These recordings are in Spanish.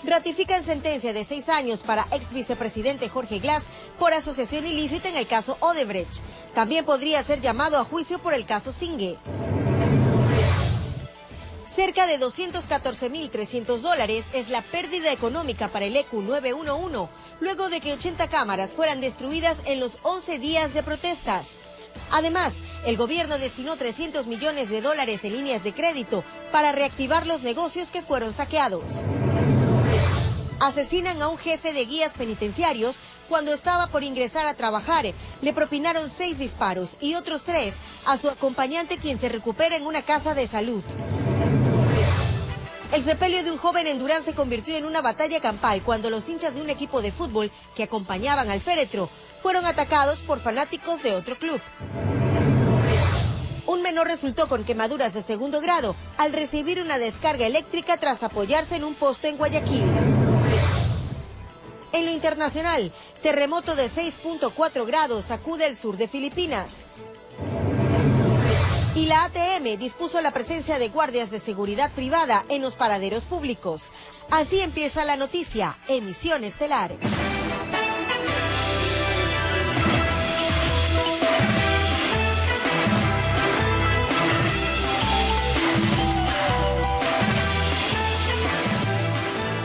ratifican sentencia de 6 años para ex vicepresidente Jorge Glass por asociación ilícita en el caso Odebrecht. También podría ser llamado a juicio por el caso Singue. Cerca de $214.300 es la pérdida económica para el ECU 911, luego de que 80 cámaras fueran destruidas en los 11 días de protestas. Además, el gobierno destinó $300 millones en líneas de crédito para reactivar los negocios que fueron saqueados. Asesinan a un jefe de guías penitenciarios cuando estaba por ingresar a trabajar. Le propinaron 6 disparos y otros 3 a su acompañante, quien se recupera en una casa de salud. El sepelio de un joven en Durán se convirtió en una batalla campal cuando los hinchas de un equipo de fútbol que acompañaban al féretro fueron atacados por fanáticos de otro club. Un menor resultó con quemaduras de 2º grado al recibir una descarga eléctrica tras apoyarse en un poste en Guayaquil. En lo internacional, terremoto de 6.4 grados sacude el sur de Filipinas. Y la ATM dispuso la presencia de guardias de seguridad privada en los paraderos públicos. Así empieza la noticia, Emisión Estelar.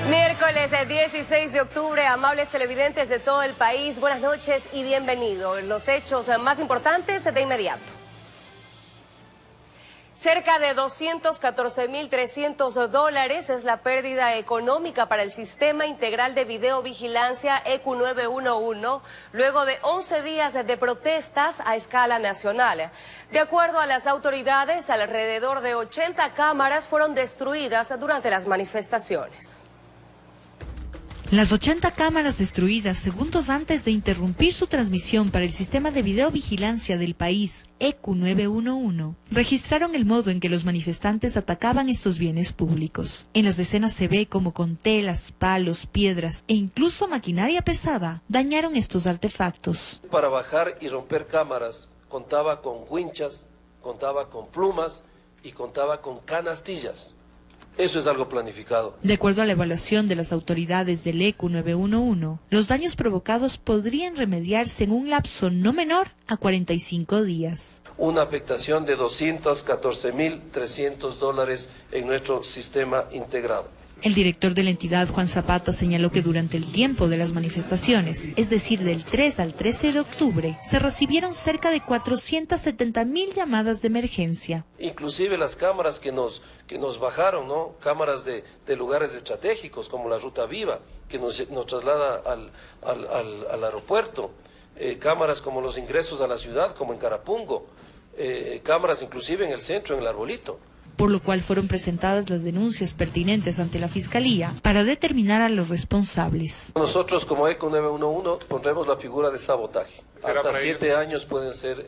Miércoles 16 de octubre, amables televidentes de todo el país, buenas noches y bienvenidos. Los hechos más importantes de inmediato. Cerca de $214.300 es la pérdida económica para el Sistema Integral de Videovigilancia ECU 911, luego de 11 días de protestas a escala nacional. De acuerdo a las autoridades, alrededor de 80 cámaras fueron destruidas durante las manifestaciones. Las 80 cámaras destruidas segundos antes de interrumpir su transmisión para el sistema de videovigilancia del país, ECU 911, registraron el modo en que los manifestantes atacaban estos bienes públicos. En las escenas se ve como con telas, palos, piedras e incluso maquinaria pesada dañaron estos artefactos. Para bajar y romper cámaras contaba con winchas, contaba con plumas y contaba con canastillas. Eso es algo planificado. De acuerdo a la evaluación de las autoridades del ECU 911, los daños provocados podrían remediarse en un lapso no menor a 45 días. Una afectación de $214.300 en nuestro sistema integrado. El director de la entidad, Juan Zapata, señaló que durante el tiempo de las manifestaciones, es decir, del 3 al 13 de octubre, se recibieron cerca de 470.000 llamadas de emergencia. Inclusive las cámaras que nos bajaron, ¿no? Cámaras de lugares estratégicos como la Ruta Viva, que nos traslada al aeropuerto, cámaras como los ingresos a la ciudad, como en Carapungo, cámaras inclusive en el centro, en el Arbolito. Por lo cual fueron presentadas las denuncias pertinentes ante la Fiscalía para determinar a los responsables. Nosotros como ECU 911 pondremos la figura de sabotaje. Hasta 7 años pueden ser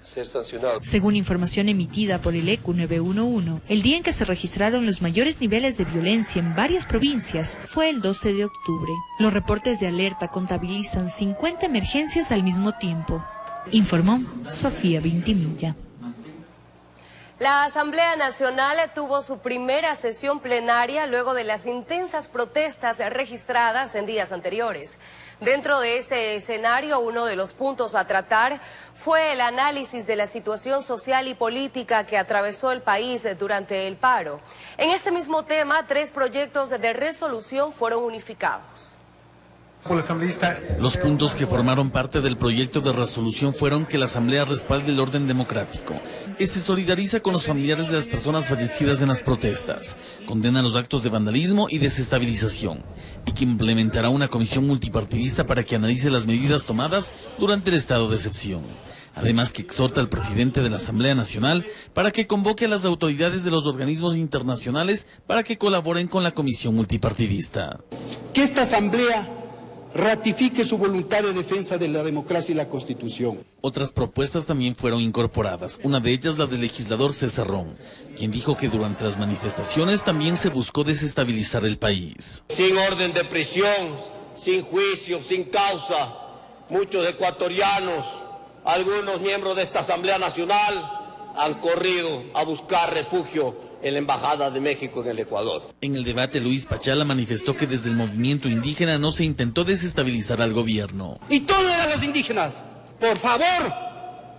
sancionados. Según información emitida por el ECU 911, el día en que se registraron los mayores niveles de violencia en varias provincias fue el 12 de octubre. Los reportes de alerta contabilizan 50 emergencias al mismo tiempo, informó Sofía Vintimilla. La Asamblea Nacional tuvo su primera sesión plenaria luego de las intensas protestas registradas en días anteriores. Dentro de este escenario, uno de los puntos a tratar fue el análisis de la situación social y política que atravesó el país durante el paro. En este mismo tema, 3 proyectos de resolución fueron unificados. Los puntos que formaron parte del proyecto de resolución fueron que la Asamblea respalde el orden democrático, que se solidariza con los familiares de las personas fallecidas en las protestas, condena los actos de vandalismo y desestabilización, y que implementará una comisión multipartidista para que analice las medidas tomadas durante el estado de excepción. Además, que exhorta al presidente de la Asamblea Nacional para que convoque a las autoridades de los organismos internacionales para que colaboren con la comisión multipartidista. Que esta Asamblea ratifique su voluntad de defensa de la democracia y la Constitución. Otras propuestas también fueron incorporadas, una de ellas la del legislador César Ron, quien dijo que durante las manifestaciones también se buscó desestabilizar el país. Sin orden de prisión, sin juicio, sin causa, muchos ecuatorianos, algunos miembros de esta Asamblea Nacional han corrido a buscar refugio en la Embajada de México en el Ecuador. En el debate, Luis Pachala manifestó que desde el movimiento indígena no se intentó desestabilizar al gobierno. Y todos eran los indígenas. Por favor,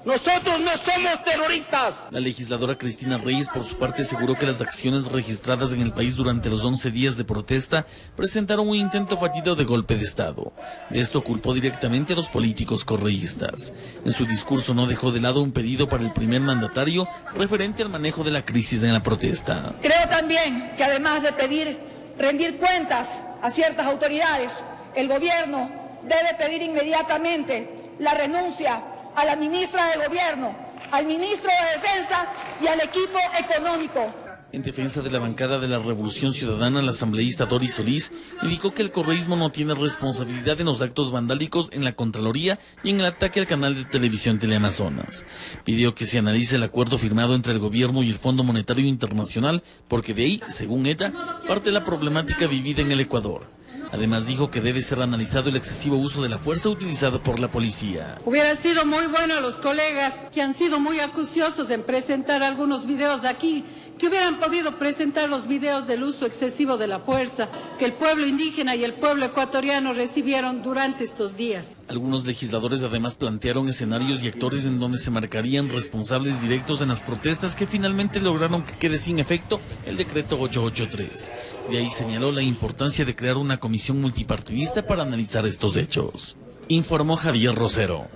nosotros no somos terroristas. La legisladora Cristina Reyes, por su parte, aseguró que las acciones registradas en el país durante los 11 días de protesta presentaron un intento fallido de golpe de Estado. De esto culpó directamente a los políticos correístas. En su discurso no dejó de lado un pedido para el primer mandatario referente al manejo de la crisis en la protesta. Creo también que además de pedir rendir cuentas a ciertas autoridades, el gobierno debe pedir inmediatamente la renuncia a la ministra de Gobierno, al ministro de Defensa y al equipo económico. En defensa de la bancada de la Revolución Ciudadana, la asambleísta Doris Solís indicó que el correísmo no tiene responsabilidad en los actos vandálicos en la Contraloría y en el ataque al canal de televisión Teleamazonas. Pidió que se analice el acuerdo firmado entre el gobierno y el Fondo Monetario Internacional, porque de ahí, según ella, parte la problemática vivida en el Ecuador. Además dijo que debe ser analizado el excesivo uso de la fuerza utilizado por la policía. Hubiera sido muy bueno a los colegas que han sido muy acuciosos en presentar algunos videos aquí, que hubieran podido presentar los videos del uso excesivo de la fuerza que el pueblo indígena y el pueblo ecuatoriano recibieron durante estos días. Algunos legisladores además plantearon escenarios y actores en donde se marcarían responsables directos en las protestas que finalmente lograron que quede sin efecto el decreto 883. De ahí señaló la importancia de crear una comisión multipartidista para analizar estos hechos. Informó Javier Rosero.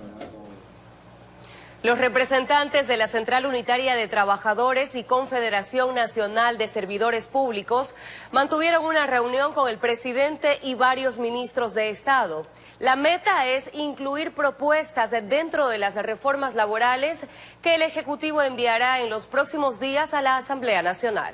Los representantes de la Central Unitaria de Trabajadores y Confederación Nacional de Servidores Públicos mantuvieron una reunión con el presidente y varios ministros de Estado. La meta es incluir propuestas dentro de las reformas laborales que el Ejecutivo enviará en los próximos días a la Asamblea Nacional.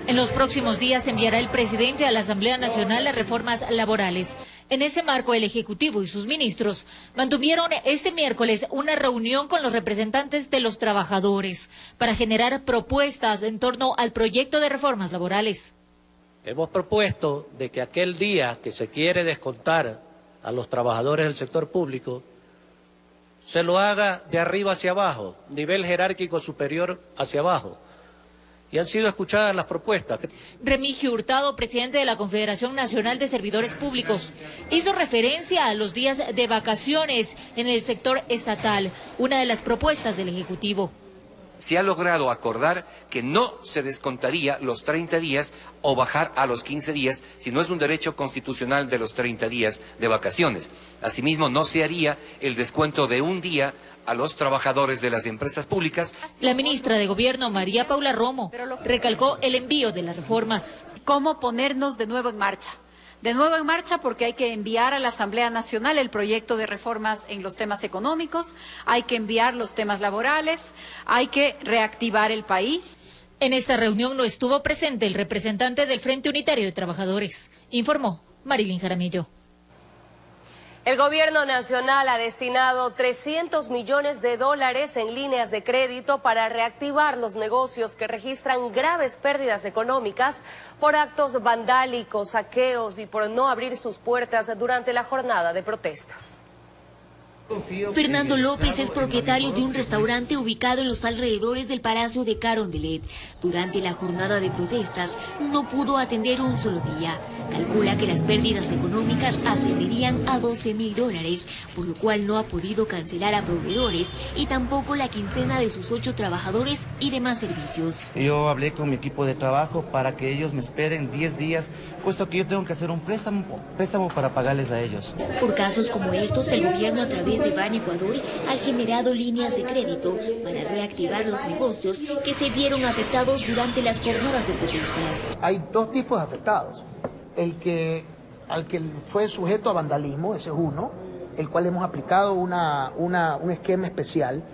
En los próximos días enviará el presidente a la Asamblea Nacional las reformas laborales. En ese marco, el Ejecutivo y sus ministros mantuvieron este miércoles una reunión con los representantes de los trabajadores para generar propuestas en torno al proyecto de reformas laborales. Hemos propuesto de que aquel día que se quiere descontar a los trabajadores del sector público, se lo haga de arriba hacia abajo, nivel jerárquico superior hacia abajo. Y han sido escuchadas las propuestas. Remigio Hurtado, presidente de la Confederación Nacional de Servidores Públicos, hizo referencia a los días de vacaciones en el sector estatal, una de las propuestas del Ejecutivo. Se ha logrado acordar que no se descontaría los 30 días o bajar a los 15 días, si no es un derecho constitucional de los 30 días de vacaciones. Asimismo, no se haría el descuento de un día a los trabajadores de las empresas públicas. La ministra de Gobierno, María Paula Romo, recalcó el envío de las reformas. ¿Cómo ponernos de nuevo en marcha? De nuevo en marcha porque hay que enviar a la Asamblea Nacional el proyecto de reformas en los temas económicos, hay que enviar los temas laborales, hay que reactivar el país. En esta reunión no estuvo presente el representante del Frente Unitario de Trabajadores, informó Marilyn Jaramillo. El gobierno nacional ha destinado $300 millones en líneas de crédito para reactivar los negocios que registran graves pérdidas económicas por actos vandálicos, saqueos y por no abrir sus puertas durante la jornada de protestas. Fernando López es propietario de un restaurante ubicado en los alrededores del Palacio de Carondelet. Durante la jornada de protestas no pudo atender un solo día. Calcula que las pérdidas económicas ascenderían a $12.000, por lo cual no ha podido cancelar a proveedores y tampoco la quincena de sus 8 trabajadores y demás servicios. Yo hablé con mi equipo de trabajo para que ellos me esperen 10 días, puesto que yo tengo que hacer un préstamo para pagarles a ellos. Por casos como estos, el gobierno a través de Ban Ecuador ha generado líneas de crédito para reactivar los negocios que se vieron afectados durante las jornadas de protestas. Hay 2 tipos de afectados. Al que fue sujeto a vandalismo, ese es uno, el cual hemos aplicado un esquema especial,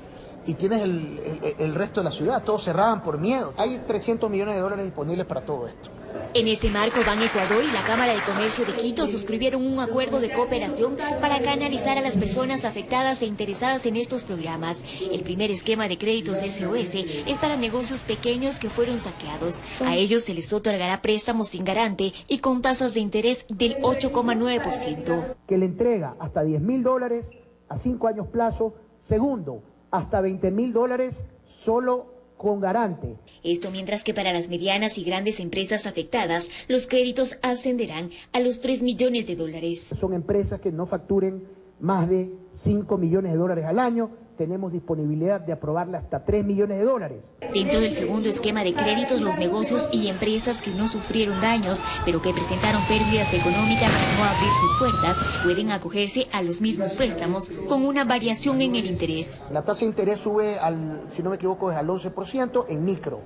y tienes el resto de la ciudad, todos cerraban por miedo. Hay $300 millones disponibles para todo esto. En este marco, Ban Ecuador y la Cámara de Comercio de Quito suscribieron un acuerdo de cooperación para canalizar a las personas afectadas e interesadas en estos programas. El primer esquema de créditos SOS es para negocios pequeños que fueron saqueados. A ellos se les otorgará préstamos sin garante y con tasas de interés del 8,9%. Que le entrega hasta $10.000 a 5 años plazo. Segundo, hasta $20.000 solo con garante. Esto mientras que para las medianas y grandes empresas afectadas, los créditos ascenderán a los 3 millones de dólares. Son empresas que no facturen más de 5 millones de dólares al año. Tenemos disponibilidad de aprobarla hasta 3 millones de dólares. Dentro del segundo esquema de créditos, los negocios y empresas que no sufrieron daños, pero que presentaron pérdidas económicas al no abrir sus puertas, pueden acogerse a los mismos préstamos con una variación en el interés. La tasa de interés sube si no me equivoco, es al 11% en micro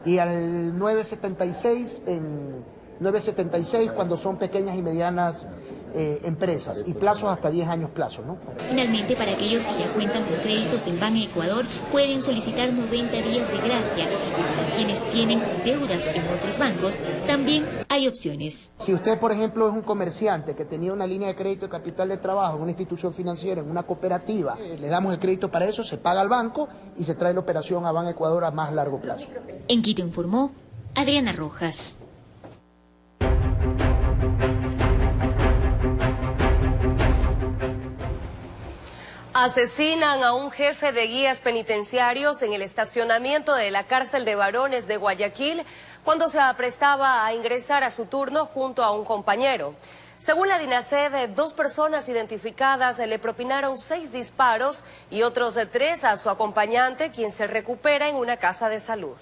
y al 9,76 cuando son pequeñas y medianas empresas, y plazos hasta 10 años plazo, ¿no? Finalmente, para aquellos que ya cuentan con créditos en Ban Ecuador, pueden solicitar 90 días de gracia, y para quienes tienen deudas en otros bancos, también hay opciones. Si usted, por ejemplo, es un comerciante que tenía una línea de crédito de capital de trabajo en una institución financiera, en una cooperativa, le damos el crédito para eso, se paga al banco y se trae la operación a Ban Ecuador a más largo plazo. En Quito informó Adriana Rojas. Asesinan a un jefe de guías penitenciarios en el estacionamiento de la cárcel de varones de Guayaquil cuando se aprestaba a ingresar a su turno junto a un compañero. Según la DINASED, 2 personas identificadas le propinaron 6 disparos y otros 3 a su acompañante, quien se recupera en una casa de salud.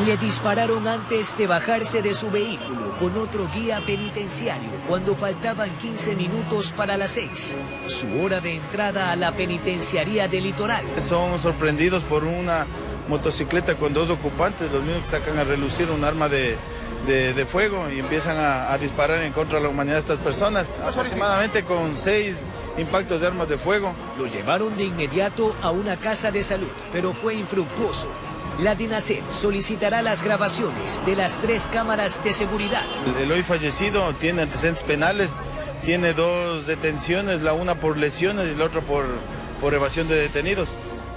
Le dispararon antes de bajarse de su vehículo con otro guía penitenciario cuando faltaban 15 minutos para las 6, su hora de entrada a la penitenciaría del Litoral. Son sorprendidos por una motocicleta con 2 ocupantes, los mismos que sacan a relucir un arma de fuego y empiezan a disparar en contra de la humanidad de estas personas, aproximadamente con 6 impactos de armas de fuego. Lo llevaron de inmediato a una casa de salud, pero fue infructuoso. La DINASED solicitará las grabaciones de las 3 cámaras de seguridad. El hoy fallecido tiene antecedentes penales, tiene 2 detenciones, la una por lesiones y la otra por evasión de detenidos.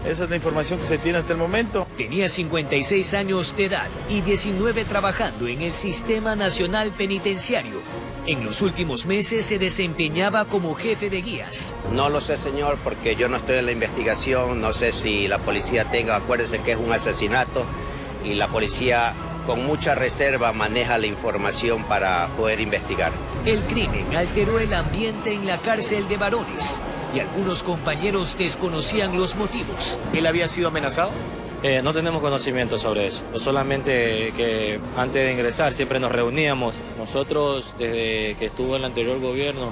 Esa es la información que se tiene hasta el momento. Tenía 56 años de edad y 19 trabajando en el Sistema Nacional Penitenciario. En los últimos meses se desempeñaba como jefe de guías. No lo sé, señor, porque yo no estoy en la investigación. No sé si la policía tenga, acuérdense que es un asesinato y la policía con mucha reserva maneja la información para poder investigar. El crimen alteró el ambiente en la cárcel de varones y algunos compañeros desconocían los motivos. ¿Él había sido amenazado? No tenemos conocimiento sobre eso, solamente que antes de ingresar siempre nos reuníamos. Nosotros, desde que estuvo el anterior gobierno,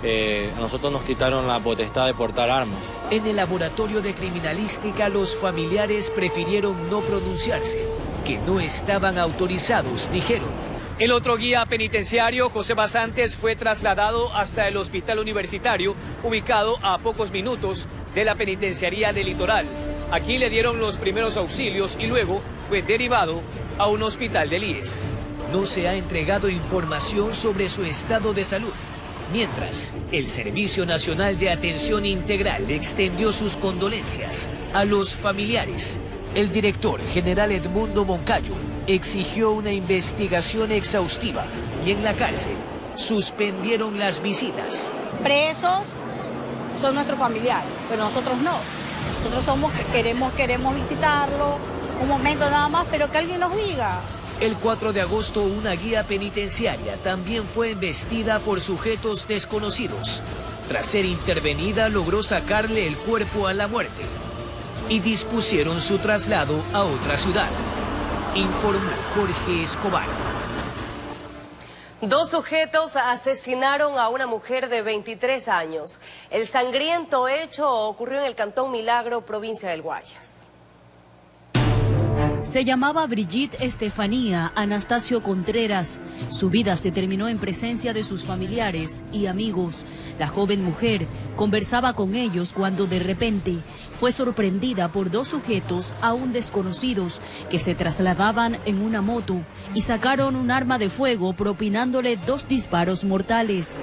a nosotros nos quitaron la potestad de portar armas. En el laboratorio de criminalística los familiares prefirieron no pronunciarse, que no estaban autorizados, dijeron. El otro guía penitenciario, José Basantes, fue trasladado hasta el hospital universitario, ubicado a pocos minutos de la penitenciaría del Litoral. Aquí le dieron los primeros auxilios y luego fue derivado a un hospital del IES. No se ha entregado información sobre su estado de salud. Mientras, el Servicio Nacional de Atención Integral extendió sus condolencias a los familiares. El director general Edmundo Moncayo exigió una investigación exhaustiva y en la cárcel suspendieron las visitas. Presos son nuestros familiares, pero nosotros no. Nosotros somos que queremos visitarlo, un momento nada más, pero que alguien nos diga. El 4 de agosto una guía penitenciaria también fue embestida por sujetos desconocidos. Tras ser intervenida logró sacarle el cuerpo a la muerte y dispusieron su traslado a otra ciudad. Informó Jorge Escobar. 2 sujetos asesinaron a una mujer de 23 años. El sangriento hecho ocurrió en el Cantón Milagro, provincia del Guayas. Se llamaba Brigitte Estefanía Anastasio Contreras. Su vida se terminó en presencia de sus familiares y amigos. La joven mujer conversaba con ellos cuando de repente fue sorprendida por 2 sujetos aún desconocidos que se trasladaban en una moto y sacaron un arma de fuego propinándole 2 disparos mortales.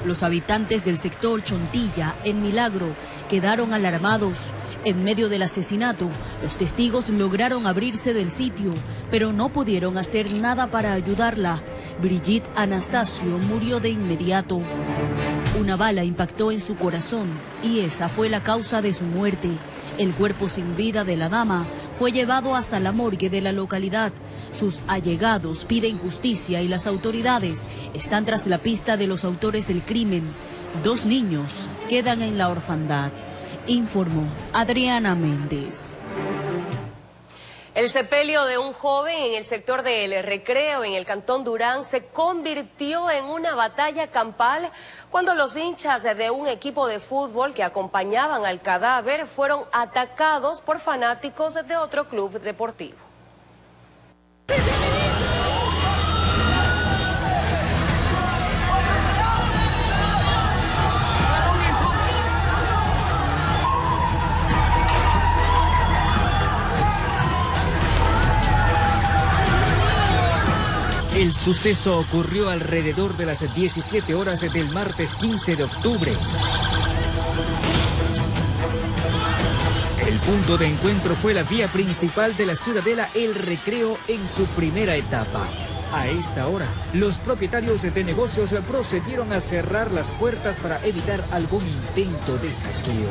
Los habitantes del sector Chontilla, en Milagro, quedaron alarmados. En medio del asesinato, los testigos lograron abrirse del sitio, pero no pudieron hacer nada para ayudarla. Brigitte Anastasio murió de inmediato. Una bala impactó en su corazón y esa fue la causa de su muerte. El cuerpo sin vida de la dama fue llevado hasta la morgue de la localidad. Sus allegados piden justicia y las autoridades están tras la pista de los autores del crimen. 2 niños quedan en la orfandad. Informó Adriana Méndez. El sepelio de un joven en el sector del Recreo, en el Cantón Durán, se convirtió en una batalla campal cuando los hinchas de un equipo de fútbol que acompañaban al cadáver fueron atacados por fanáticos de otro club deportivo. El suceso ocurrió alrededor de las 17 horas del martes 15 de octubre. El punto de encuentro fue la vía principal de la ciudadela El Recreo en su primera etapa. A esa hora, los propietarios de negocios procedieron a cerrar las puertas para evitar algún intento de saqueo.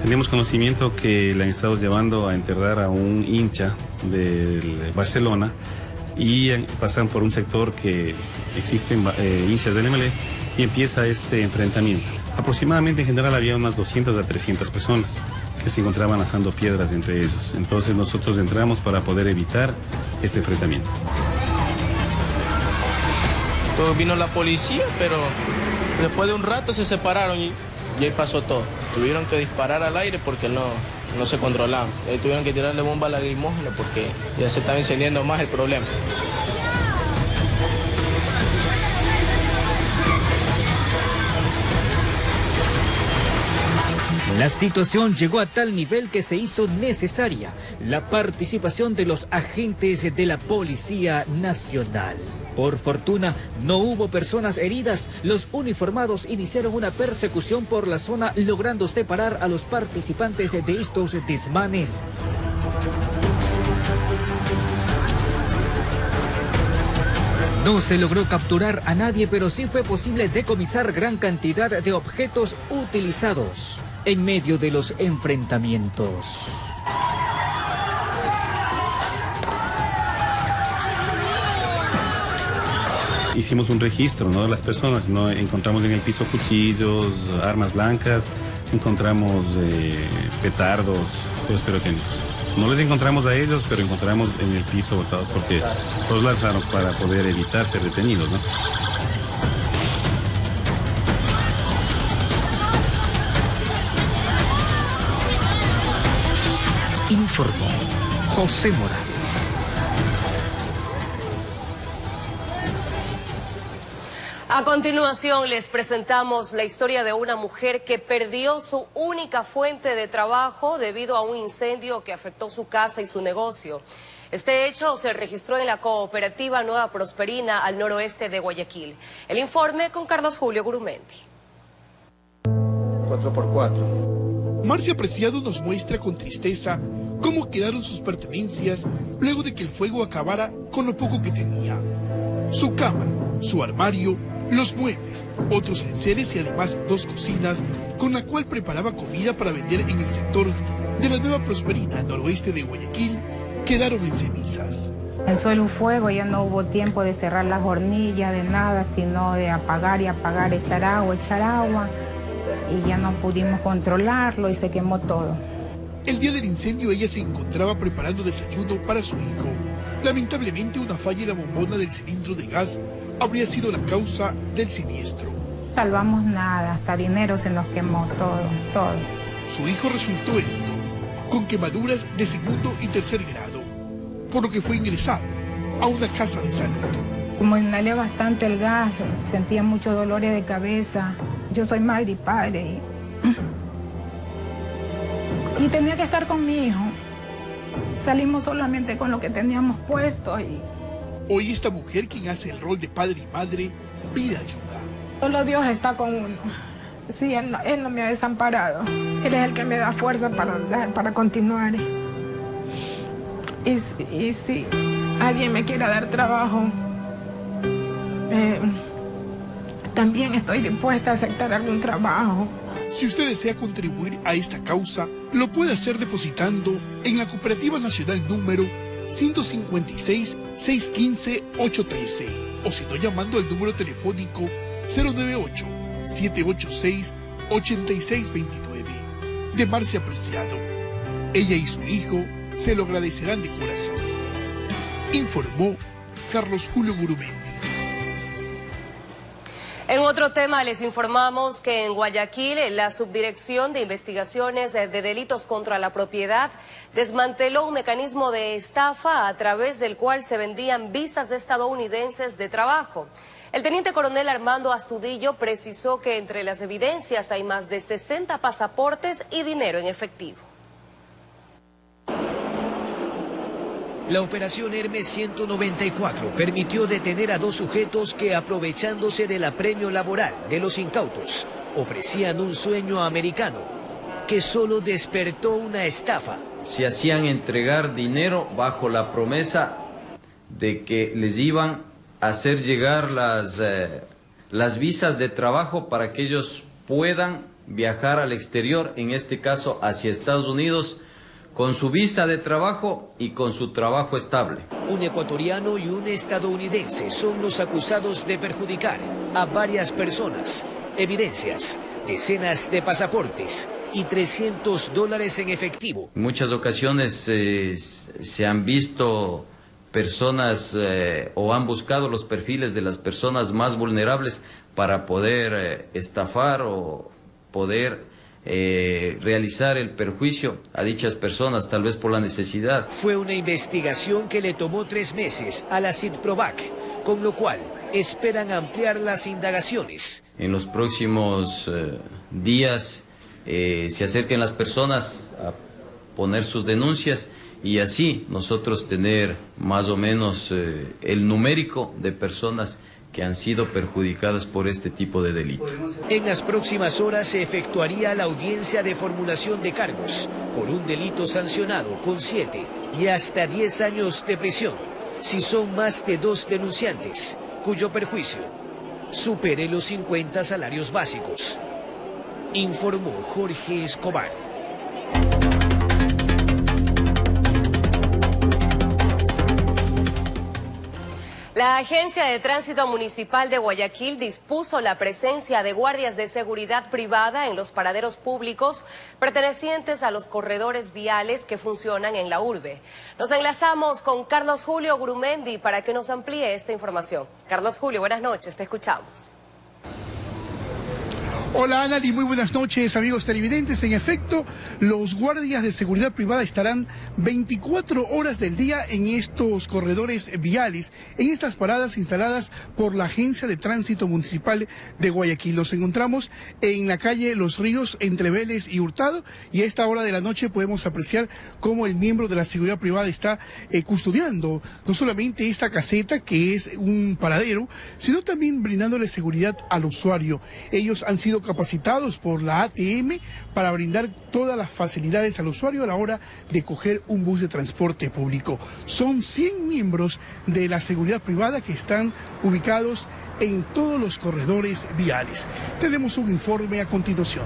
Tenemos conocimiento que le han estado llevando a enterrar a un hincha del Barcelona y pasan por un sector que existen hinchas del MLE y empieza este enfrentamiento. Aproximadamente en general había unas 200 a 300 personas que se encontraban lanzando piedras entre ellos. Entonces nosotros entramos para poder evitar este enfrentamiento. Todo vino la policía, pero después de un rato se separaron y ahí pasó todo. Tuvieron que disparar al aire porque no se controlaban. Ahí tuvieron que tirarle bomba lacrimógena porque ya se estaba encendiendo más el problema. La situación llegó a tal nivel que se hizo necesaria la participación de los agentes de la Policía Nacional. Por fortuna, no hubo personas heridas. Los uniformados iniciaron una persecución por la zona, logrando separar a los participantes de estos desmanes. No se logró capturar a nadie, pero sí fue posible decomisar gran cantidad de objetos utilizados en medio de los enfrentamientos. Hicimos un registro, ¿no?, de las personas, ¿no? Encontramos en el piso cuchillos, armas blancas, encontramos petardos, juegos pirotécnicos. No les encontramos a ellos, pero encontramos en el piso botados porque los lanzaron para poder evitar ser detenidos, ¿no? Informó José Morales. A continuación les presentamos la historia de una mujer que perdió su única fuente de trabajo debido a un incendio que afectó su casa y su negocio. Este hecho se registró en la cooperativa Nueva Prosperina al noroeste de Guayaquil. El informe con Carlos Julio Gurumendi. 4x4. Marcia Preciado nos muestra con tristeza cómo quedaron sus pertenencias luego de que el fuego acabara con lo poco que tenía. Su cama, su armario, los muebles, otros enseres y además 2 cocinas con la cual preparaba comida para vender en el sector de la Nueva Prosperina al noroeste de Guayaquil quedaron en cenizas. Empezó el fuego, ya no hubo tiempo de cerrar las hornillas, de nada, sino de apagar y apagar, echar agua, y ya no pudimos controlarlo y se quemó todo. El día del incendio ella se encontraba preparando desayuno para su hijo. Lamentablemente una falla en la bombona del cilindro de gas habría sido la causa del siniestro. Salvamos nada, hasta dinero se nos quemó, todo. Su hijo resultó herido, con quemaduras de 2º y 3er grado, por lo que fue ingresado a una casa de salud. Como inhalé bastante el gas, sentía muchos dolores de cabeza. Yo soy madre y padre y tenía que estar con mi hijo. Salimos solamente con lo que teníamos puesto y... Hoy esta mujer, quien hace el rol de padre y madre, pide ayuda. Solo Dios está con uno. Sí, Él no me ha desamparado. Él es el que me da fuerza para andar, para continuar. Y si alguien me quiera dar trabajo, también estoy dispuesta a aceptar algún trabajo. Si usted desea contribuir a esta causa, lo puede hacer depositando en la Cooperativa Nacional número 156-615-813 o si no llamando al número telefónico 098-786-8629 de Marcia Preciado. Ella y su hijo se lo agradecerán de corazón. Informó Carlos Julio Gurumendi. En otro tema les informamos que en Guayaquil la Subdirección de Investigaciones de Delitos contra la Propiedad desmanteló un mecanismo de estafa a través del cual se vendían visas estadounidenses de trabajo. El teniente coronel Armando Astudillo precisó que entre las evidencias hay más de 60 pasaportes y dinero en efectivo. La operación Hermes 194 permitió detener a 2 sujetos que, aprovechándose del apremio laboral de los incautos, ofrecían un sueño americano que solo despertó una estafa. Se hacían entregar dinero bajo la promesa de que les iban a hacer llegar las visas de trabajo para que ellos puedan viajar al exterior, en este caso hacia Estados Unidos, con su visa de trabajo y con su trabajo estable. Un ecuatoriano y un estadounidense son los acusados de perjudicar a varias personas. Evidencias, decenas de pasaportes y $300 en efectivo. En muchas ocasiones se han visto personas o han buscado los perfiles de las personas más vulnerables para poder estafar o poder realizar el perjuicio a dichas personas, tal vez por la necesidad. Fue una investigación que le tomó 3 meses a la CIDPROVAC, con lo cual esperan ampliar las indagaciones. En los próximos días se acerquen las personas a poner sus denuncias y así nosotros tener más o menos el numérico de personas que han sido perjudicadas por este tipo de delito. En las próximas horas se efectuaría la audiencia de formulación de cargos por un delito sancionado con 7 y hasta 10 años de prisión si son más de 2 denunciantes, cuyo perjuicio supere los 50 salarios básicos. Informó Jorge Escobar. La Agencia de Tránsito Municipal de Guayaquil dispuso la presencia de guardias de seguridad privada en los paraderos públicos pertenecientes a los corredores viales que funcionan en la urbe. Nos enlazamos con Carlos Julio Gurumendi para que nos amplíe esta información. Carlos Julio, buenas noches, te escuchamos. Hola Anali, muy buenas noches amigos televidentes. En efecto, los guardias de seguridad privada estarán 24 horas del día en estos corredores viales, en estas paradas instaladas por la Agencia de Tránsito Municipal de Guayaquil. Nos encontramos en la calle Los Ríos entre Vélez y Hurtado y a esta hora de la noche podemos apreciar cómo el miembro de la seguridad privada está custodiando no solamente esta caseta que es un paradero, sino también brindándole seguridad al usuario. Ellos han sido capacitados por la ATM para brindar todas las facilidades al usuario a la hora de coger un bus de transporte público. Son 100 miembros de la seguridad privada que están ubicados en todos los corredores viales. Tenemos un informe a continuación.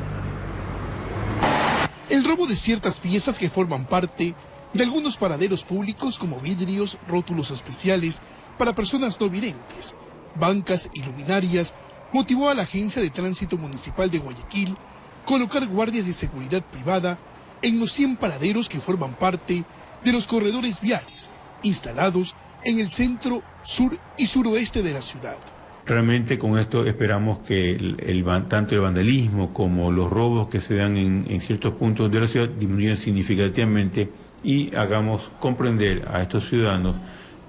El robo de ciertas piezas que forman parte de algunos paraderos públicos como vidrios, rótulos especiales para personas no videntes, bancas y luminarias motivó a la Agencia de Tránsito Municipal de Guayaquil colocar guardias de seguridad privada en los 100 paraderos que forman parte de los corredores viales instalados en el centro, sur y suroeste de la ciudad. Realmente con esto esperamos que tanto el vandalismo como los robos que se dan en ciertos puntos de la ciudad disminuyan significativamente y hagamos comprender a estos ciudadanos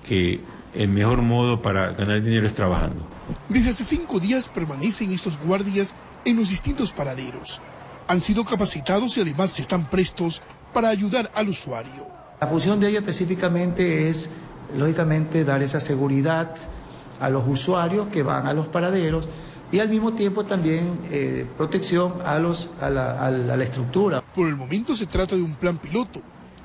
que el mejor modo para ganar dinero es trabajando. Desde hace 5 días permanecen estos guardias en los distintos paraderos. Han sido capacitados y además están prestos para ayudar al usuario. La función de ellos específicamente es, lógicamente, dar esa seguridad a los usuarios que van a los paraderos y al mismo tiempo también protección a la estructura. Por el momento se trata de un plan piloto.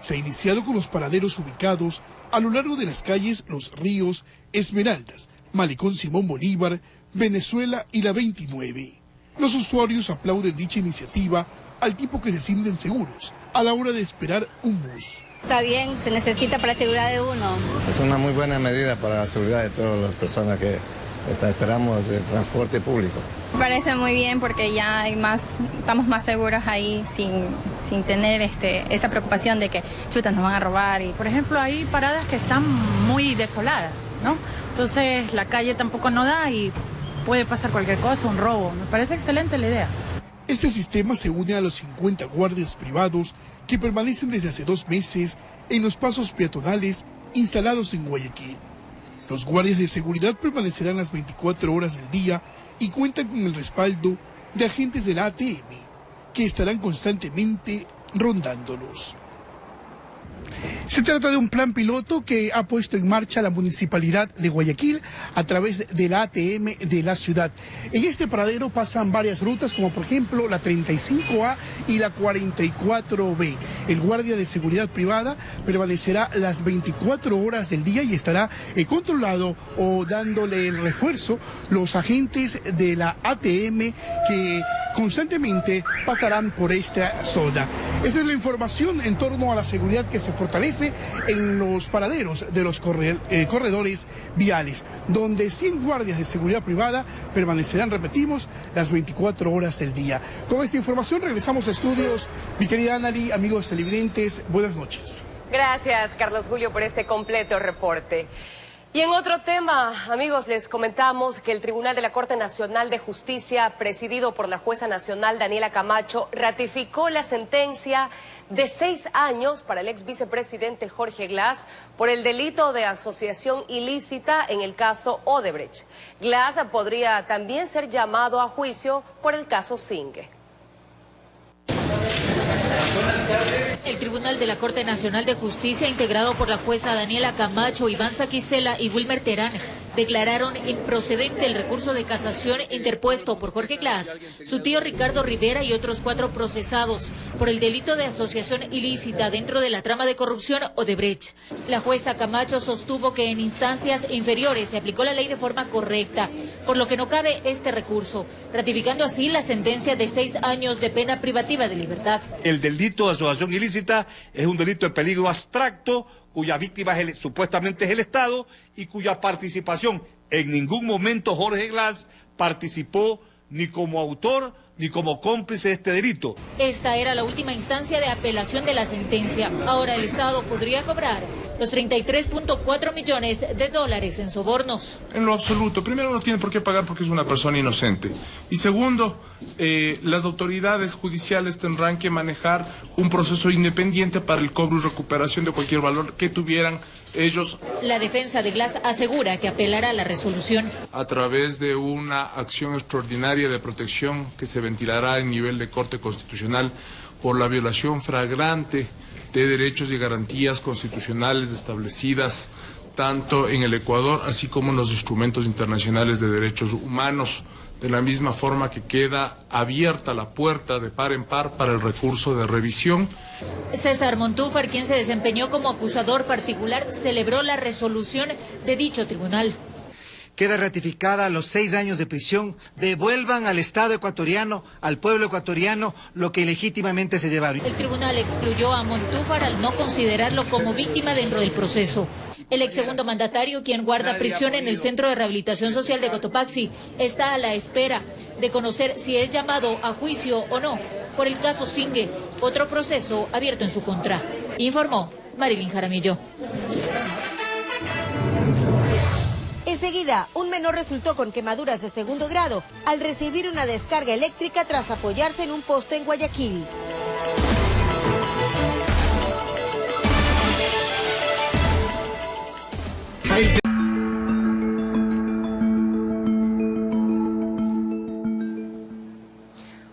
se ha iniciado con los paraderos ubicados a lo largo de las calles Los Ríos, Esmeraldas, Malecón Simón Bolívar, Venezuela y la 29. Los usuarios aplauden dicha iniciativa al tiempo que se sienten seguros a la hora de esperar un bus. Está bien, se necesita para la seguridad de uno. Es una muy buena medida para la seguridad de todas las personas que esperamos el transporte público. Me parece muy bien porque ya hay estamos más seguros ahí sin tener esa preocupación de que chutas nos van a robar. Por ejemplo, hay paradas que están muy desoladas, ¿no? Entonces la calle tampoco no da y puede pasar cualquier cosa, un robo. Me parece excelente la idea. Este sistema se une a los 50 guardias privados que permanecen desde hace 2 meses en los pasos peatonales instalados en Guayaquil. Los guardias de seguridad permanecerán las 24 horas del día y cuentan con el respaldo de agentes de la ATM, que estarán constantemente rondándolos. Se trata de un plan piloto que ha puesto en marcha la Municipalidad de Guayaquil a través de la ATM de la ciudad. En este paradero pasan varias rutas, como por ejemplo la 35A y la 44B. El guardia de seguridad privada permanecerá las 24 horas del día y estará controlado o dándole el refuerzo los agentes de la ATM que constantemente pasarán por esta zona. Esa es la información en torno a la seguridad que se fortalece en los paraderos de los corredores viales, donde 100 guardias de seguridad privada permanecerán, repetimos, las 24 horas del día. Con esta información regresamos a estudios. Mi querida Anali, amigos televidentes, buenas noches. Gracias, Carlos Julio, por este completo reporte. Y en otro tema, amigos, les comentamos que el Tribunal de la Corte Nacional de Justicia, presidido por la jueza nacional Daniela Camacho, ratificó la sentencia de 6 años para el ex vicepresidente Jorge Glass por el delito de asociación ilícita en el caso Odebrecht. Glass podría también ser llamado a juicio por el caso Zingue. El Tribunal de la Corte Nacional de Justicia, integrado por la jueza Daniela Camacho, Iván Saquicela y Wilmer Terán, declararon improcedente el recurso de casación interpuesto por Jorge Glass, su tío Ricardo Rivera y otros 4 procesados por el delito de asociación ilícita dentro de la trama de corrupción Odebrecht. La jueza Camacho sostuvo que en instancias inferiores se aplicó la ley de forma correcta, por lo que no cabe este recurso, ratificando así la sentencia de 6 años de pena privativa de libertad. El delito de asociación ilícita es un delito de peligro abstracto, cuya víctima supuestamente es el Estado y cuya participación en ningún momento Jorge Glass participó ni como autor ni como cómplice de este delito. Esta era la última instancia de apelación de la sentencia. Ahora el Estado podría cobrar los 33.4 millones de dólares en sobornos. En lo absoluto. Primero, no tiene por qué pagar porque es una persona inocente. Y segundo, las autoridades judiciales tendrán que manejar un proceso independiente para el cobro y recuperación de cualquier valor que tuvieran ellos. La defensa de Glass asegura que apelará a la resolución a través de una acción extraordinaria de protección que se ventilará en nivel de Corte Constitucional por la violación flagrante de derechos y garantías constitucionales establecidas tanto en el Ecuador así como en los instrumentos internacionales de derechos humanos, de la misma forma que queda abierta la puerta de par en par para el recurso de revisión. César Montúfar, quien se desempeñó como acusador particular, celebró la resolución de dicho tribunal. Queda ratificada los 6 años de prisión. Devuelvan al Estado ecuatoriano, al pueblo ecuatoriano, lo que ilegítimamente se llevaron. El tribunal excluyó a Montúfar al no considerarlo como víctima dentro del proceso. El ex segundo mandatario, quien guarda prisión en el Centro de Rehabilitación Social de Cotopaxi, está a la espera de conocer si es llamado a juicio o no por el caso Zingue, otro proceso abierto en su contra. Informó Marilyn Jaramillo. Enseguida, un menor resultó con quemaduras de 2º grado al recibir una descarga eléctrica tras apoyarse en un poste en Guayaquil.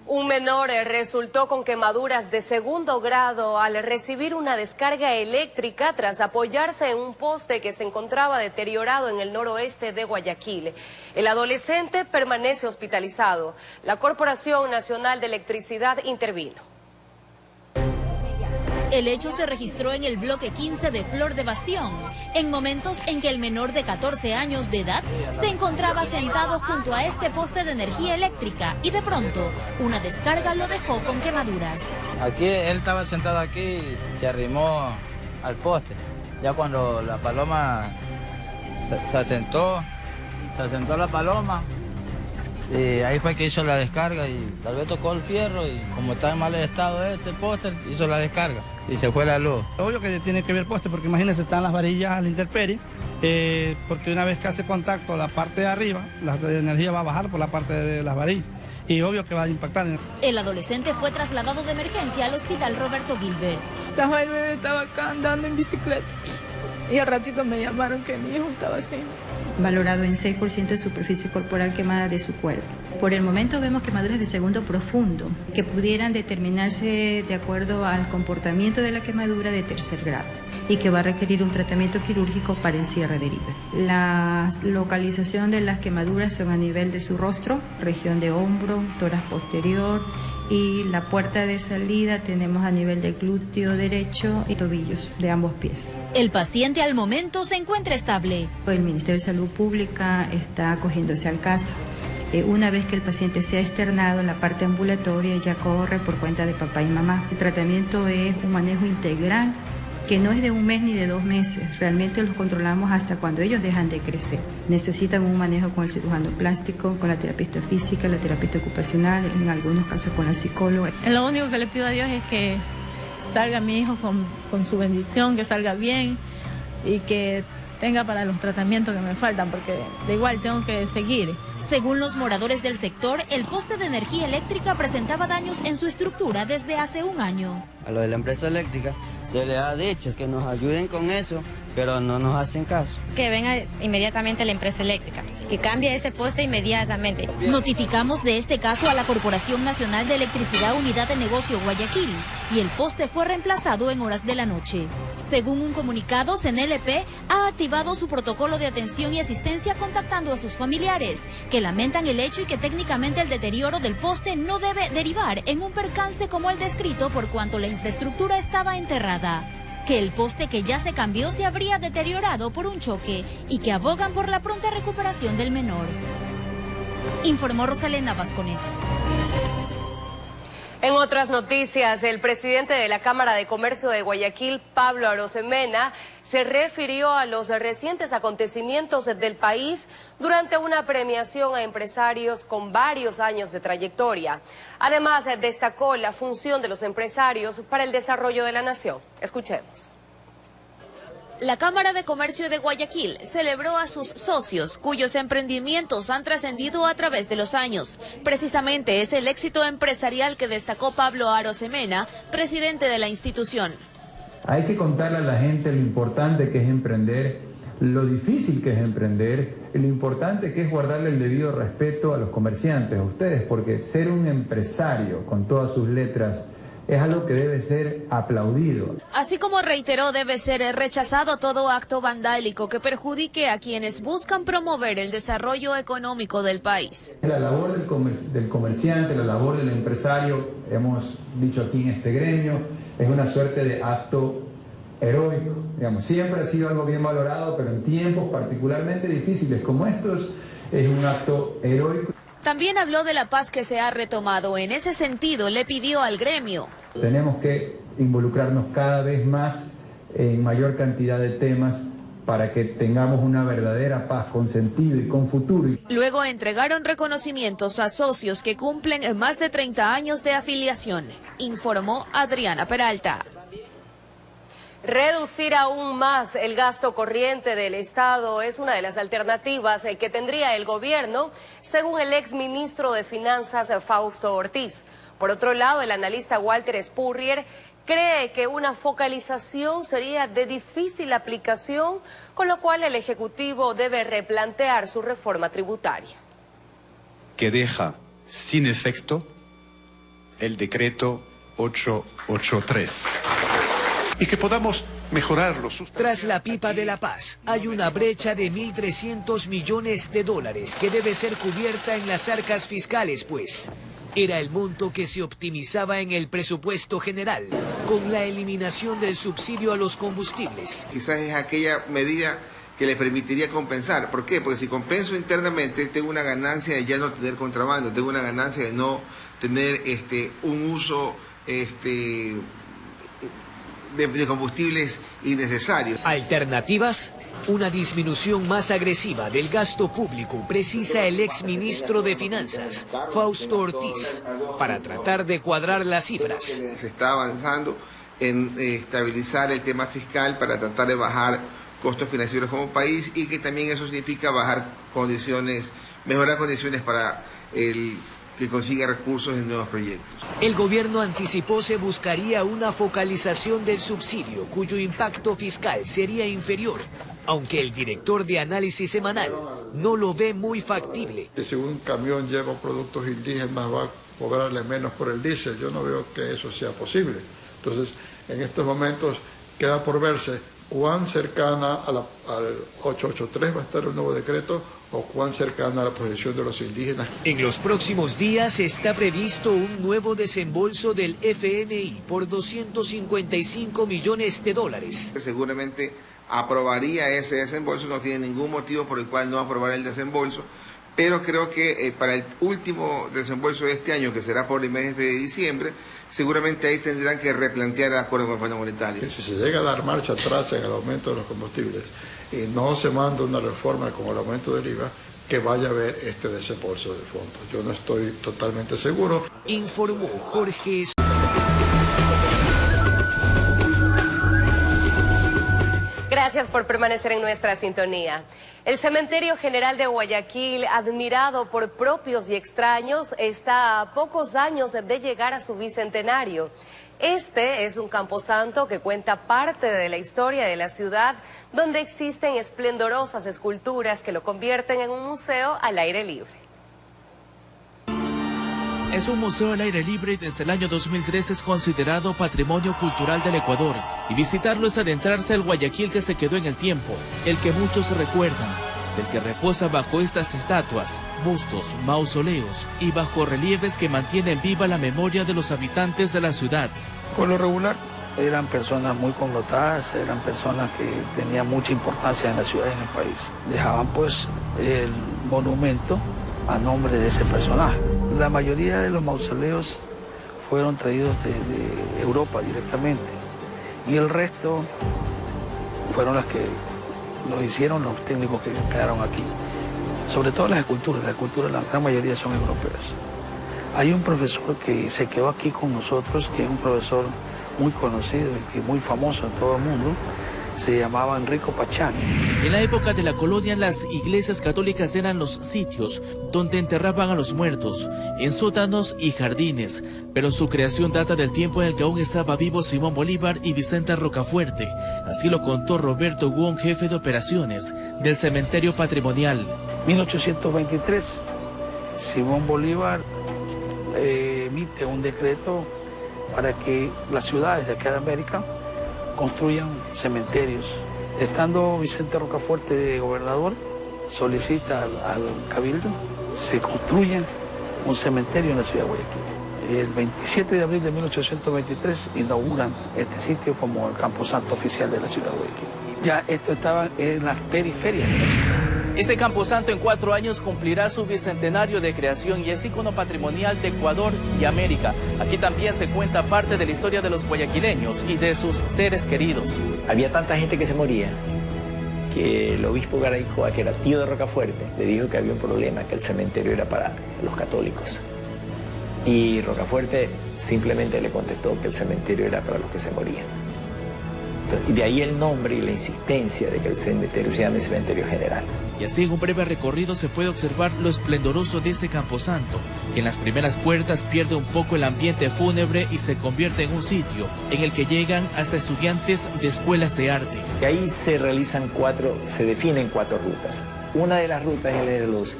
Un menor resultó con quemaduras de 2º grado al recibir una descarga eléctrica tras apoyarse en un poste que se encontraba deteriorado en el noroeste de Guayaquil. El adolescente permanece hospitalizado. La Corporación Nacional de Electricidad intervino. El hecho se registró en el bloque 15 de Flor de Bastión, en momentos en que el menor de 14 años de edad se encontraba sentado junto a este poste de energía eléctrica y de pronto una descarga lo dejó con quemaduras. Aquí él estaba sentado aquí y se arrimó al poste. Ya cuando la paloma se asentó la paloma y ahí fue que hizo la descarga y tal vez tocó el fierro y como está en mal estado este poste, hizo la descarga y se fue la luz. Obvio que tiene que ver el poste porque imagínense, están las varillas a la intemperie, porque una vez que hace contacto la parte de arriba, la energía va a bajar por la parte de las varillas y obvio que va a impactar. El adolescente fue trasladado de emergencia al hospital Roberto Gilbert. El bebé estaba acá andando en bicicleta y al ratito me llamaron que mi hijo estaba así. Valorado en 6% de superficie corporal quemada de su cuerpo. Por el momento vemos quemaduras de segundo profundo, que pudieran determinarse de acuerdo al comportamiento de la quemadura de tercer grado y que va a requerir un tratamiento quirúrgico para encierre de herida. La localización de las quemaduras son a nivel de su rostro, región de hombro, tórax posterior y la puerta de salida tenemos a nivel de glúteo derecho y tobillos de ambos pies. El paciente al momento se encuentra estable. El Ministerio de Salud Pública está acogiéndose al caso. Una vez que el paciente sea externado, la parte ambulatoria ya corre por cuenta de papá y mamá. El tratamiento es un manejo integral que no es de 1 mes ni de 2 meses. Realmente los controlamos hasta cuando ellos dejan de crecer. Necesitan un manejo con el cirujano plástico, con la terapista física, la terapista ocupacional, en algunos casos con la psicóloga. Lo único que le pido a Dios es que salga mi hijo con su bendición, que salga bien y que tenga para los tratamientos que me faltan, porque de igual tengo que seguir. Según los moradores del sector, el poste de energía eléctrica presentaba daños en su estructura desde hace 1 año. A lo de la empresa eléctrica se le ha dicho que nos ayuden con eso, pero no nos hacen caso. Que venga inmediatamente la empresa eléctrica, que cambie ese poste inmediatamente. Notificamos de este caso a la Corporación Nacional de Electricidad Unidad de Negocio Guayaquil y el poste fue reemplazado en horas de la noche. Según un comunicado, CNLP ha activado su protocolo de atención y asistencia contactando a sus familiares, que lamentan el hecho y que técnicamente el deterioro del poste no debe derivar en un percance como el descrito por cuanto la infraestructura estaba enterrada. Que el poste que ya se cambió se habría deteriorado por un choque y que abogan por la pronta recuperación del menor. Informó Rosalena Vascones. En otras noticias, el presidente de la Cámara de Comercio de Guayaquil, Pablo Arosemena, se refirió a los recientes acontecimientos del país durante una premiación a empresarios con varios años de trayectoria. Además, destacó la función de los empresarios para el desarrollo de la nación. Escuchemos. La Cámara de Comercio de Guayaquil celebró a sus socios, cuyos emprendimientos han trascendido a través de los años. Precisamente es el éxito empresarial que destacó Pablo Arosemena, presidente de la institución. Hay que contarle a la gente lo importante que es emprender, lo difícil que es emprender, lo importante que es guardarle el debido respeto a los comerciantes, a ustedes, porque ser un empresario con todas sus letras es algo que debe ser aplaudido. Así como reiteró, debe ser rechazado todo acto vandálico que perjudique a quienes buscan promover el desarrollo económico del país. La labor del comerciante, la labor del empresario, hemos dicho aquí en este gremio, es una suerte de acto heroico. Digamos, siempre ha sido algo bien valorado, pero en tiempos particularmente difíciles como estos, es un acto heroico. También habló de la paz que se ha retomado. En ese sentido, le pidió al gremio. Tenemos que involucrarnos cada vez más en mayor cantidad de temas para que tengamos una verdadera paz con sentido y con futuro. Luego entregaron reconocimientos a socios que cumplen más de 30 años de afiliación, informó Adriana Peralta. Reducir aún más el gasto corriente del Estado es una de las alternativas que tendría el gobierno, según el exministro de Finanzas Fausto Ortiz. Por otro lado, el analista Walter Spurrier cree que una focalización sería de difícil aplicación, con lo cual el Ejecutivo debe replantear su reforma tributaria. Que deja sin efecto el decreto 883. Y que podamos mejorarlo. Tras la pipa de la paz, hay una brecha de 1.300 millones de dólares que debe ser cubierta en las arcas fiscales, pues. Era el monto que se optimizaba en el presupuesto general, con la eliminación del subsidio a los combustibles. Quizás es aquella medida que le permitiría compensar. ¿Por qué? Porque si compenso internamente, tengo una ganancia de ya no tener contrabando, tengo una ganancia de no tener un uso de combustibles innecesarios. Alternativas, una disminución más agresiva del gasto público, precisa el exministro de Finanzas, Fausto Ortiz, para tratar de cuadrar las cifras. Se está avanzando en estabilizar el tema fiscal para tratar de bajar costos financieros como país, y que también eso significa bajar condiciones, mejorar condiciones para el que consiga recursos en nuevos proyectos. El gobierno anticipó se buscaría una focalización del subsidio, cuyo impacto fiscal sería inferior, aunque el director de Análisis Semanal no lo ve muy factible. Si un camión lleva productos indígenas va a cobrarle menos por el diésel, yo no veo que eso sea posible. Entonces, en estos momentos queda por verse cuán cercana al 883 va a estar el nuevo decreto o cuán cercana a la posición de los indígenas. En los próximos días está previsto un nuevo desembolso del FMI por $255 millones. Seguramente aprobaría ese desembolso, no tiene ningún motivo por el cual no aprobar el desembolso, pero creo que para el último desembolso de este año, que será por el mes de diciembre, seguramente ahí tendrán que replantear el acuerdo con el Fondo Monetario. Si se llega a dar marcha atrás en el aumento de los combustibles y no se manda una reforma como el aumento del IVA, que vaya a haber este desembolso de fondos. Yo no estoy totalmente seguro. Informó Jorge. Gracias por permanecer en nuestra sintonía. El Cementerio General de Guayaquil, admirado por propios y extraños, está a pocos años de llegar a su bicentenario. Este es un camposanto que cuenta parte de la historia de la ciudad, donde existen esplendorosas esculturas que lo convierten en un museo al aire libre. Es un museo al aire libre y desde el año 2003 es considerado Patrimonio Cultural del Ecuador, y visitarlo es adentrarse al Guayaquil que se quedó en el tiempo, el que muchos recuerdan, del que reposa bajo estas estatuas, bustos, mausoleos y bajorrelieves que mantienen viva la memoria de los habitantes de la ciudad. Por lo regular eran personas muy connotadas, eran personas que tenían mucha importancia en la ciudad y en el país. Dejaban pues el monumento a nombre de ese personaje. La mayoría de los mausoleos fueron traídos de Europa directamente, y el resto fueron las que los hicieron los técnicos que quedaron aquí. Sobre todo las esculturas la gran mayoría son europeas. Hay un profesor que se quedó aquí con nosotros, que es un profesor muy conocido y que muy famoso en todo el mundo. Se llamaba Enrico Pachán. En la época de la colonia, las iglesias católicas eran los sitios donde enterraban a los muertos, en sótanos y jardines, pero su creación data del tiempo en el que aún estaba vivo Simón Bolívar y Vicente Rocafuerte. Así lo contó Roberto Wong, jefe de operaciones del Cementerio Patrimonial. 1823, Simón Bolívar emite un decreto para que las ciudades de acá de América construyan cementerios. Estando Vicente Rocafuerte de gobernador, solicita al Cabildo, se construye un cementerio en la ciudad de Guayaquil. El 27 de abril de 1823 inauguran este sitio como el camposanto oficial de la ciudad de Guayaquil. Ya esto estaba en las periferias de la ciudad. Ese camposanto en 4 años cumplirá su bicentenario de creación y es ícono patrimonial de Ecuador y América. Aquí también se cuenta parte de la historia de los guayaquileños y de sus seres queridos. Había tanta gente que se moría que el obispo Garaycoa, que era tío de Rocafuerte, le dijo que había un problema, que el cementerio era para los católicos. Y Rocafuerte simplemente le contestó que el cementerio era para los que se morían. Y de ahí el nombre y la insistencia de que el cementerio se llame Cementerio General. Y así en un breve recorrido se puede observar lo esplendoroso de ese camposanto, que en las primeras puertas pierde un poco el ambiente fúnebre y se convierte en un sitio en el que llegan hasta estudiantes de escuelas de arte. Y ahí se definen 4 rutas. Una de las rutas es la de los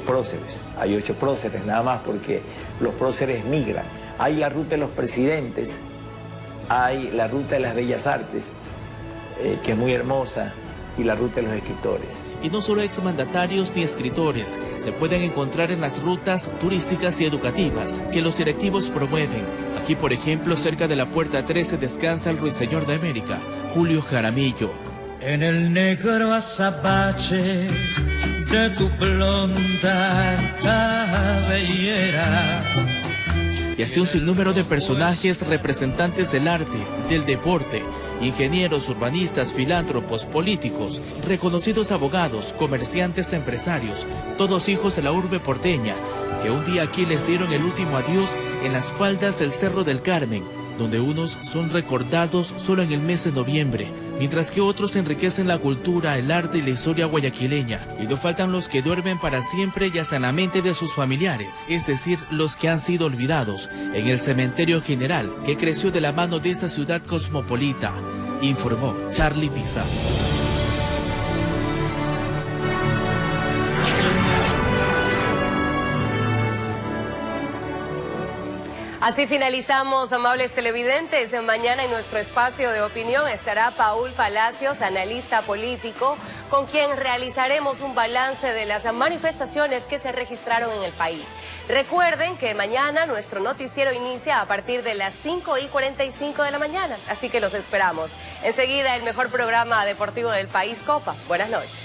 próceres. Hay 8 próceres nada más porque los próceres migran. Hay la ruta de los presidentes, hay la ruta de las bellas artes, que es muy hermosa, y la ruta de los escritores. Y no solo exmandatarios ni escritores, se pueden encontrar en las rutas turísticas y educativas que los directivos promueven. Aquí, por ejemplo, cerca de la Puerta 13 descansa el Ruiseñor de América, Julio Jaramillo. En el negro azabache de tu blonda cabellera. Y así un sinnúmero de personajes representantes del arte, del deporte, ingenieros, urbanistas, filántropos, políticos, reconocidos abogados, comerciantes, empresarios, todos hijos de la urbe porteña, que un día aquí les dieron el último adiós en las faldas del Cerro del Carmen, donde unos son recordados solo en el mes de noviembre, mientras que otros enriquecen la cultura, el arte y la historia guayaquileña. Y no faltan los que duermen para siempre y hasta en la mente de sus familiares, es decir, los que han sido olvidados, en el cementerio general que creció de la mano de esta ciudad cosmopolita, informó Charlie Pizarro. Así finalizamos, amables televidentes. Mañana en nuestro espacio de opinión estará Paul Palacios, analista político, con quien realizaremos un balance de las manifestaciones que se registraron en el país. Recuerden que mañana nuestro noticiero inicia a partir de las 5:45 de la mañana, así que los esperamos. Enseguida el mejor programa deportivo del país, Copa. Buenas noches.